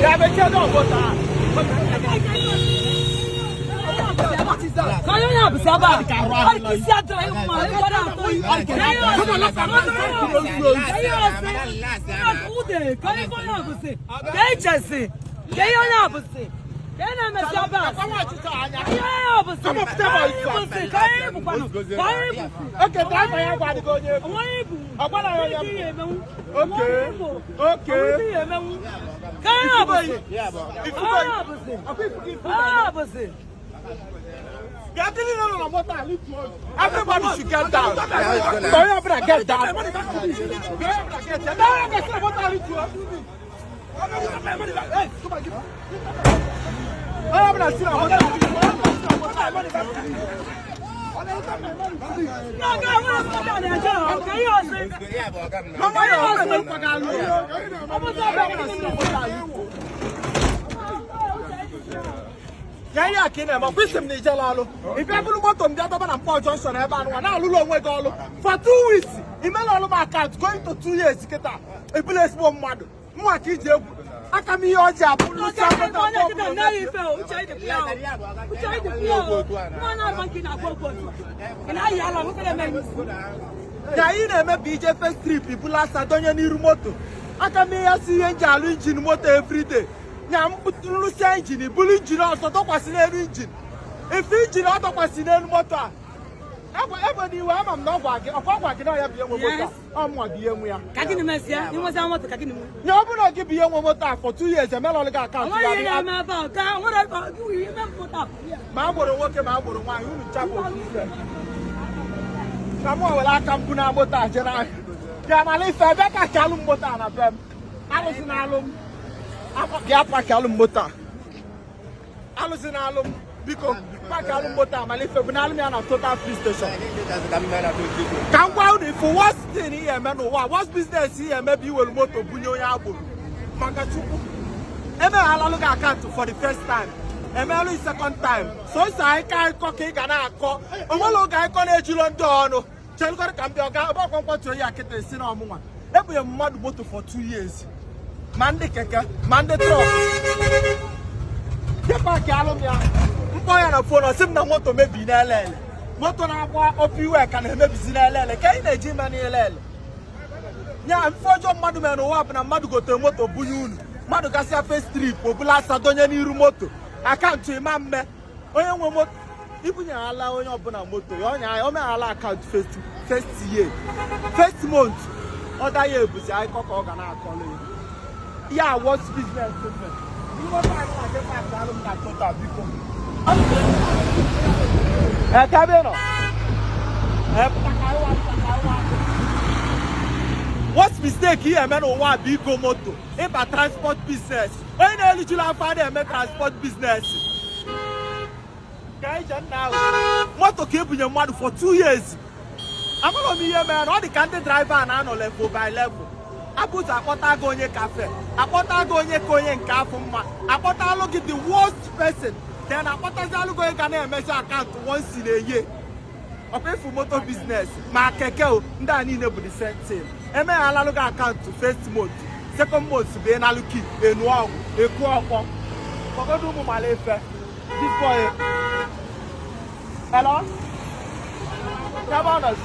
Yeah, but you don't vote. Everybody should get down. Get down. Yeah, Kinema, Wisdom Nijalalo. If you ever want to get up and Paul Johnson, I for 2 weeks. Email all of my cards going to 2 years. Get up. A place one mother. More kids. I can be your job. I can be a engine motor every day. I'm putting loose engine, bully engine, also top was in engine. If engine out of was in motor, everybody, I'm not working. I'm working on your motor. I'm what the young we are. Cacking Messia, you must want to cack him. No, but I'll give you one motor for 2 years. I'm not going to count. What about you? Remember that? I'm going to work about one who chapel. Someone will come to our motor. Yeah, my life, I bet I can't motor on a bed. I was in Alum. I'm pack alum motor. Alum alum because pack alum motor. My life when alum on a total free station. Come out if what's thing here, man? What's business here? Maybe you will motor bunyo yabu. Mangachuku. Eme alaluga account for the first time. Eme alu second time. So it's I can't cock it and I call. Omolo guy call a children dono. Tell God come to a guy about what to yakit and sin on woman. Every mud motor for 2 years. Monday keke, Monday truck. Get back, Alomia. Boy on a phone or something want to maybe Nell. Motor up you work and maybe Zinelle. Can you Jim and LL? Yeah, I'm for your madman who up and a mad go to motor Buyun. Madagascar face trip, Popular Sadonia Nirumoto. I can't say, Mamma. Oh, what? Even you allow your motor. I only allow account first year. First month. Other year, I cock organ. Yeah, what's business? You know, I get my salon that total what's mistake here, man? Or what big moto? If a transport business, when eligible for them, transport business. Guys, now, moto keep your money for 2 years. I'm gonna be here, man. All the country driver and I know level by level. I put a quarter going cafe. I put a going cafe. I put a look at the worst person. Then I put a look at a measure account once in a year. Okay, for motor business. My keke, I need nobody sent him. And I look at account to first month. Second month, to be an aluki, a noir, a quarter. Forgot to my life. This boy. Hello? Come on us.